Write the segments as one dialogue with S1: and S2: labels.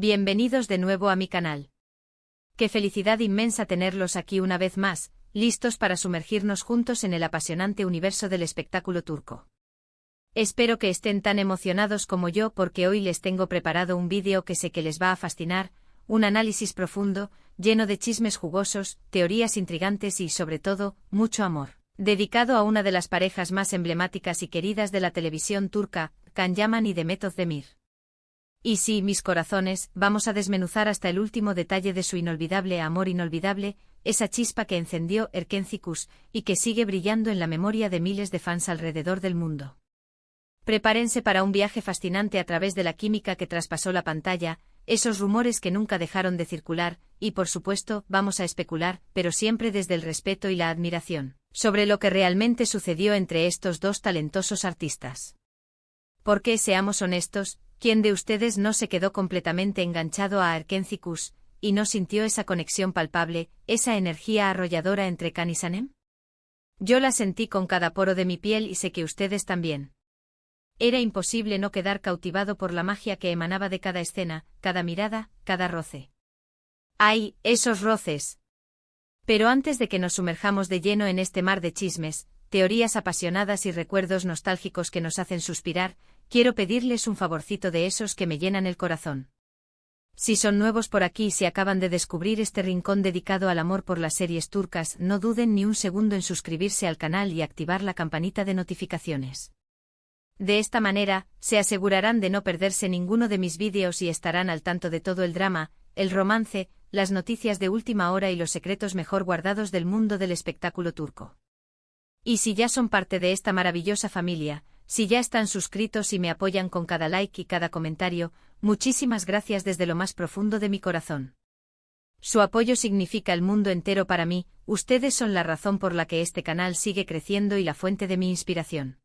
S1: Bienvenidos de nuevo a mi canal. Qué felicidad inmensa tenerlos aquí una vez más, listos para sumergirnos juntos en el apasionante universo del espectáculo turco. Espero que estén tan emocionados como yo porque hoy les tengo preparado un vídeo que sé que les va a fascinar, un análisis profundo, lleno de chismes jugosos, teorías intrigantes y, sobre todo, mucho amor, dedicado a una de las parejas más emblemáticas y queridas de la televisión turca, Can Yaman y Demet Özdemir. Y sí, mis corazones, vamos a desmenuzar hasta el último detalle de su inolvidable amor inolvidable, esa chispa que encendió Erkenci y que sigue brillando en la memoria de miles de fans alrededor del mundo. Prepárense para un viaje fascinante a través de la química que traspasó la pantalla, esos rumores que nunca dejaron de circular, y por supuesto, vamos a especular, pero siempre desde el respeto y la admiración, sobre lo que realmente sucedió entre estos dos talentosos artistas. Porque, seamos honestos, ¿quién de ustedes no se quedó completamente enganchado a Erkenci y no sintió esa conexión palpable, esa energía arrolladora entre Can y Sanem? Yo la sentí con cada poro de mi piel y sé que ustedes también. Era imposible no quedar cautivado por la magia que emanaba de cada escena, cada mirada, cada roce. ¡Ay, esos roces! Pero antes de que nos sumerjamos de lleno en este mar de chismes, teorías apasionadas y recuerdos nostálgicos que nos hacen suspirar, quiero pedirles un favorcito de esos que me llenan el corazón. Si son nuevos por aquí y si acaban de descubrir este rincón dedicado al amor por las series turcas, no duden ni un segundo en suscribirse al canal y activar la campanita de notificaciones. De esta manera, se asegurarán de no perderse ninguno de mis vídeos y estarán al tanto de todo el drama, el romance, las noticias de última hora y los secretos mejor guardados del mundo del espectáculo turco. Y si ya son parte de esta maravillosa familia, si ya están suscritos y me apoyan con cada like y cada comentario, muchísimas gracias desde lo más profundo de mi corazón. Su apoyo significa el mundo entero para mí, ustedes son la razón por la que este canal sigue creciendo y la fuente de mi inspiración.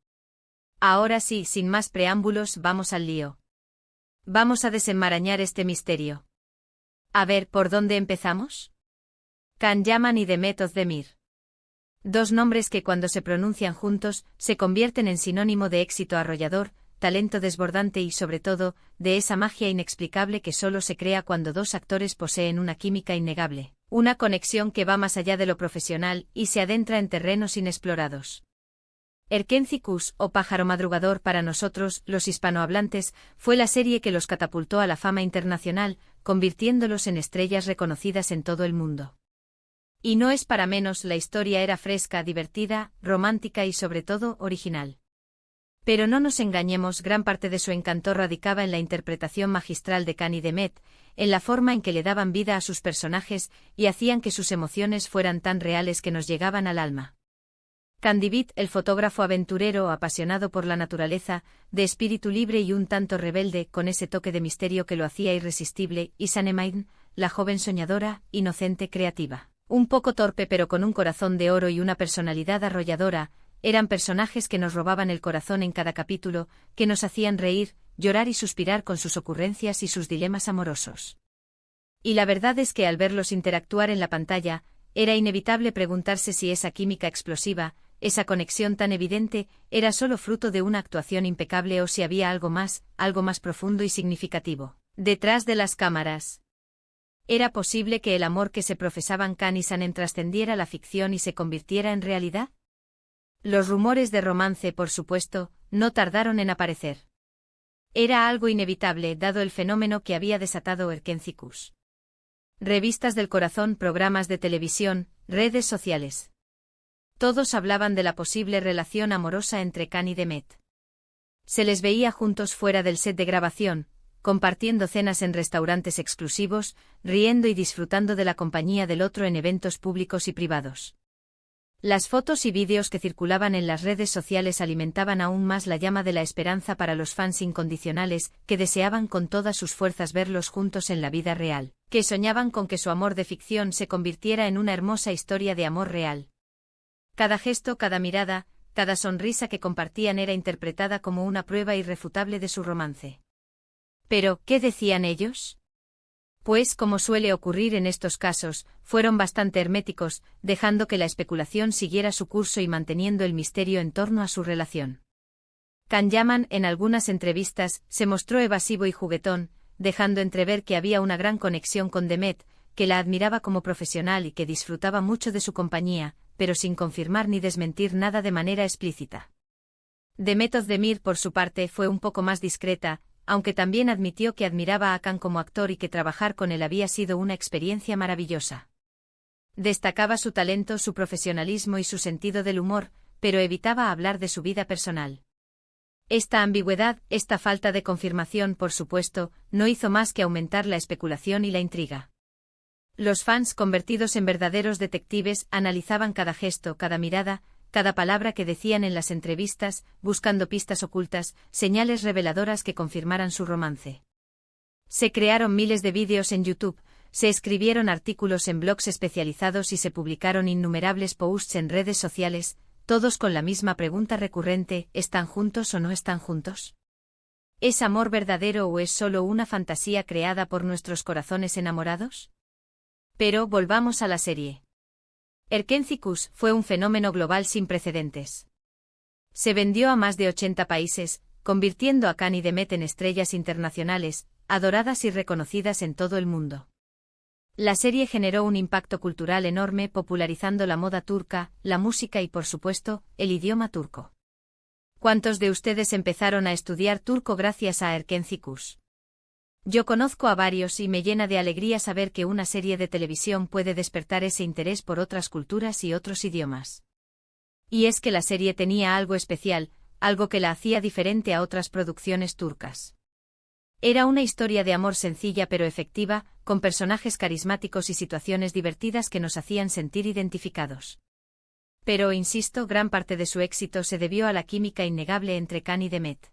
S1: Ahora sí, sin más preámbulos, vamos al lío. Vamos a desenmarañar este misterio. A ver, ¿por dónde empezamos? Can Yaman y Demet Özdemir. Dos nombres que cuando se pronuncian juntos, se convierten en sinónimo de éxito arrollador, talento desbordante y sobre todo, de esa magia inexplicable que solo se crea cuando dos actores poseen una química innegable, una conexión que va más allá de lo profesional y se adentra en terrenos inexplorados. Erkenci o Pájaro Madrugador para nosotros, los hispanohablantes, fue la serie que los catapultó a la fama internacional, convirtiéndolos en estrellas reconocidas en todo el mundo. Y no es para menos, la historia era fresca, divertida, romántica y sobre todo, original. Pero no nos engañemos, gran parte de su encanto radicaba en la interpretación magistral de Can y Demet, en la forma en que le daban vida a sus personajes y hacían que sus emociones fueran tan reales que nos llegaban al alma. Can David, el fotógrafo aventurero apasionado por la naturaleza, de espíritu libre y un tanto rebelde, con ese toque de misterio que lo hacía irresistible, y Sanem, la joven soñadora, inocente, creativa. Un poco torpe pero con un corazón de oro y una personalidad arrolladora, eran personajes que nos robaban el corazón en cada capítulo, que nos hacían reír, llorar y suspirar con sus ocurrencias y sus dilemas amorosos. Y la verdad es que al verlos interactuar en la pantalla, era inevitable preguntarse si esa química explosiva, esa conexión tan evidente, era solo fruto de una actuación impecable o si había algo más profundo y significativo, detrás de las cámaras. ¿Era posible que el amor que se profesaban Can y Sanem trascendiera la ficción y se convirtiera en realidad? Los rumores de romance, por supuesto, no tardaron en aparecer. Era algo inevitable dado el fenómeno que había desatado Erkenci. Revistas del corazón, programas de televisión, redes sociales. Todos hablaban de la posible relación amorosa entre Can y Demet. Se les veía juntos fuera del set de grabación, compartiendo cenas en restaurantes exclusivos, riendo y disfrutando de la compañía del otro en eventos públicos y privados. Las fotos y vídeos que circulaban en las redes sociales alimentaban aún más la llama de la esperanza para los fans incondicionales, que deseaban con todas sus fuerzas verlos juntos en la vida real, que soñaban con que su amor de ficción se convirtiera en una hermosa historia de amor real. Cada gesto, cada mirada, cada sonrisa que compartían era interpretada como una prueba irrefutable de su romance. Pero, ¿qué decían ellos? Pues, como suele ocurrir en estos casos, fueron bastante herméticos, dejando que la especulación siguiera su curso y manteniendo el misterio en torno a su relación. Can Yaman, en algunas entrevistas, se mostró evasivo y juguetón, dejando entrever que había una gran conexión con Demet, que la admiraba como profesional y que disfrutaba mucho de su compañía, pero sin confirmar ni desmentir nada de manera explícita. Demet Özdemir, por su parte, fue un poco más discreta, aunque también admitió que admiraba a Hakan como actor y que trabajar con él había sido una experiencia maravillosa. Destacaba su talento, su profesionalismo y su sentido del humor, pero evitaba hablar de su vida personal. Esta ambigüedad, esta falta de confirmación, por supuesto, no hizo más que aumentar la especulación y la intriga. Los fans, convertidos en verdaderos detectives, analizaban cada gesto, cada mirada, cada palabra que decían en las entrevistas, buscando pistas ocultas, señales reveladoras que confirmaran su romance. Se crearon miles de vídeos en YouTube, se escribieron artículos en blogs especializados y se publicaron innumerables posts en redes sociales, todos con la misma pregunta recurrente: ¿están juntos o no están juntos? ¿Es amor verdadero o es solo una fantasía creada por nuestros corazones enamorados? Pero volvamos a la serie. Erkenzicus fue un fenómeno global sin precedentes. Se vendió a más de 80 países, convirtiendo a Hakan y Demet en estrellas internacionales, adoradas y reconocidas en todo el mundo. La serie generó un impacto cultural enorme, popularizando la moda turca, la música y, por supuesto, el idioma turco. ¿Cuántos de ustedes empezaron a estudiar turco gracias a Erkenzicus? Yo conozco a varios y me llena de alegría saber que una serie de televisión puede despertar ese interés por otras culturas y otros idiomas. Y es que la serie tenía algo especial, algo que la hacía diferente a otras producciones turcas. Era una historia de amor sencilla pero efectiva, con personajes carismáticos y situaciones divertidas que nos hacían sentir identificados. Pero, insisto, gran parte de su éxito se debió a la química innegable entre Hakan y Demet.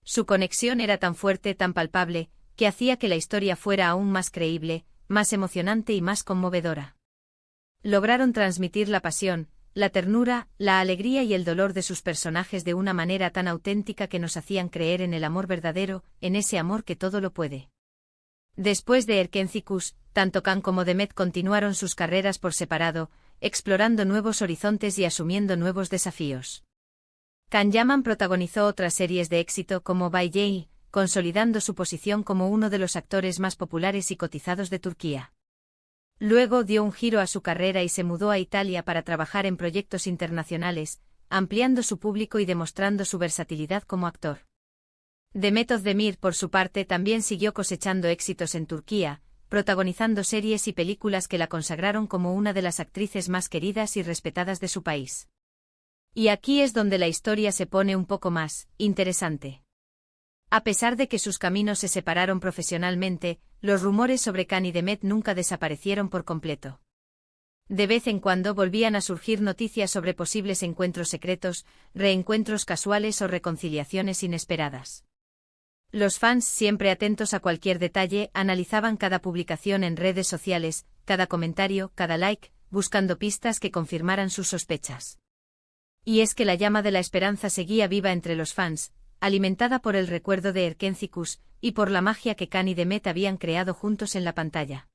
S1: Su conexión era tan fuerte, tan palpable, que hacía que la historia fuera aún más creíble, más emocionante y más conmovedora. Lograron transmitir la pasión, la ternura, la alegría y el dolor de sus personajes de una manera tan auténtica que nos hacían creer en el amor verdadero, en ese amor que todo lo puede. Después de Erkenzicus, tanto Hakan como Demet continuaron sus carreras por separado, explorando nuevos horizontes y asumiendo nuevos desafíos. Can Yaman protagonizó otras series de éxito como Bay J, consolidando su posición como uno de los actores más populares y cotizados de Turquía. Luego dio un giro a su carrera y se mudó a Italia para trabajar en proyectos internacionales, ampliando su público y demostrando su versatilidad como actor. Demet Özdemir, por su parte, también siguió cosechando éxitos en Turquía, protagonizando series y películas que la consagraron como una de las actrices más queridas y respetadas de su país. Y aquí es donde la historia se pone un poco más interesante. A pesar de que sus caminos se separaron profesionalmente, los rumores sobre Hakan y Demet nunca desaparecieron por completo. De vez en cuando volvían a surgir noticias sobre posibles encuentros secretos, reencuentros casuales o reconciliaciones inesperadas. Los fans, siempre atentos a cualquier detalle, analizaban cada publicación en redes sociales, cada comentario, cada like, buscando pistas que confirmaran sus sospechas. Y es que la llama de la esperanza seguía viva entre los fans, alimentada por el recuerdo de Erkenzicus, y por la magia que Hakan y Demet habían creado juntos en la pantalla.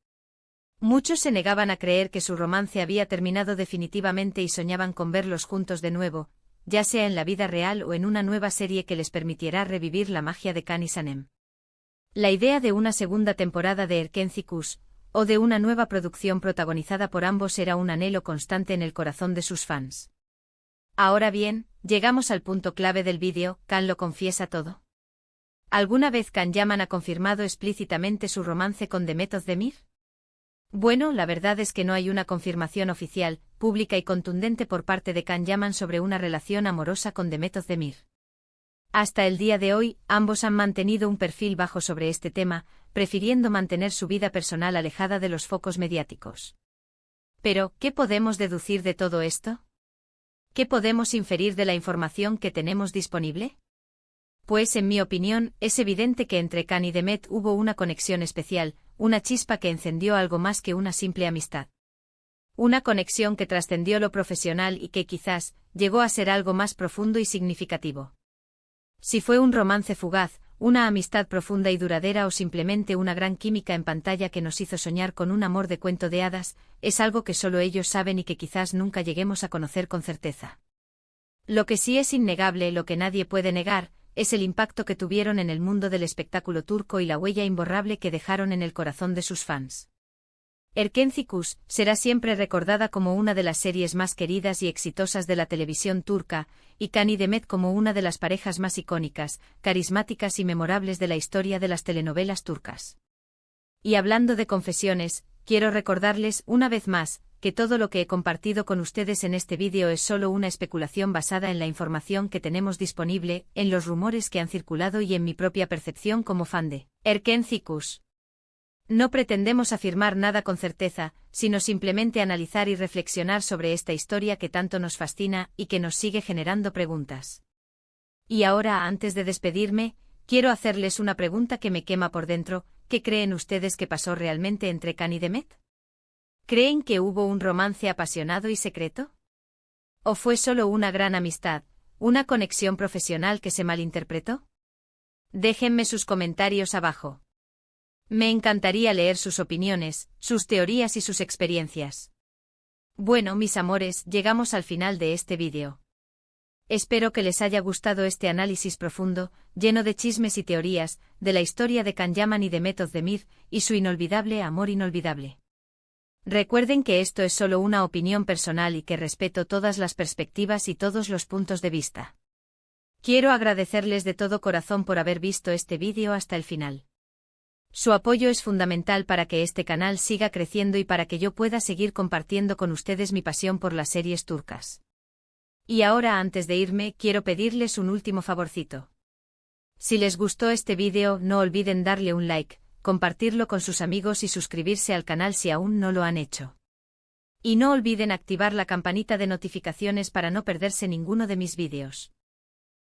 S1: Muchos se negaban a creer que su romance había terminado definitivamente y soñaban con verlos juntos de nuevo, ya sea en la vida real o en una nueva serie que les permitiera revivir la magia de Hakan y Sanem. La idea de una segunda temporada de Erkenzicus, o de una nueva producción protagonizada por ambos, era un anhelo constante en el corazón de sus fans. Ahora bien, llegamos al punto clave del vídeo: ¿Hakan lo confiesa todo? ¿Alguna vez Can Yaman ha confirmado explícitamente su romance con Demet Özdemir? Bueno, la verdad es que no hay una confirmación oficial, pública y contundente por parte de Can Yaman sobre una relación amorosa con Demet Özdemir. Hasta el día de hoy, ambos han mantenido un perfil bajo sobre este tema, prefiriendo mantener su vida personal alejada de los focos mediáticos. Pero, ¿qué podemos deducir de todo esto? ¿Qué podemos inferir de la información que tenemos disponible? Pues, en mi opinión, es evidente que entre Hakan y Demet hubo una conexión especial, una chispa que encendió algo más que una simple amistad. Una conexión que trascendió lo profesional y que quizás llegó a ser algo más profundo y significativo. Si fue un romance fugaz, una amistad profunda y duradera o simplemente una gran química en pantalla que nos hizo soñar con un amor de cuento de hadas, es algo que solo ellos saben y que quizás nunca lleguemos a conocer con certeza. Lo que sí es innegable, lo que nadie puede negar, es el impacto que tuvieron en el mundo del espectáculo turco y la huella imborrable que dejaron en el corazón de sus fans. Erkenci Kuş será siempre recordada como una de las series más queridas y exitosas de la televisión turca, y Can Demet como una de las parejas más icónicas, carismáticas y memorables de la historia de las telenovelas turcas. Y hablando de confesiones, quiero recordarles, una vez más, que todo lo que he compartido con ustedes en este vídeo es solo una especulación basada en la información que tenemos disponible, en los rumores que han circulado y en mi propia percepción como fan de Erkenci Kuş. No pretendemos afirmar nada con certeza, sino simplemente analizar y reflexionar sobre esta historia que tanto nos fascina y que nos sigue generando preguntas. Y ahora, antes de despedirme, quiero hacerles una pregunta que me quema por dentro: ¿qué creen ustedes que pasó realmente entre Can y Demet? ¿Creen que hubo un romance apasionado y secreto? ¿O fue solo una gran amistad, una conexión profesional que se malinterpretó? Déjenme sus comentarios abajo. Me encantaría leer sus opiniones, sus teorías y sus experiencias. Bueno, mis amores, llegamos al final de este vídeo. Espero que les haya gustado este análisis profundo, lleno de chismes y teorías, de la historia de Can Yaman y Demet Özdemir, y su inolvidable amor inolvidable. Recuerden que esto es solo una opinión personal y que respeto todas las perspectivas y todos los puntos de vista. Quiero agradecerles de todo corazón por haber visto este vídeo hasta el final. Su apoyo es fundamental para que este canal siga creciendo y para que yo pueda seguir compartiendo con ustedes mi pasión por las series turcas. Y ahora, antes de irme, quiero pedirles un último favorcito. Si les gustó este vídeo, no olviden darle un like, compartirlo con sus amigos y suscribirse al canal si aún no lo han hecho. Y no olviden activar la campanita de notificaciones para no perderse ninguno de mis vídeos.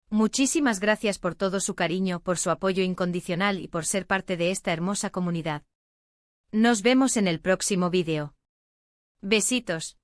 S1: Muchísimas gracias por todo su cariño, por su apoyo incondicional y por ser parte de esta hermosa comunidad. Nos vemos en el próximo vídeo. Besitos.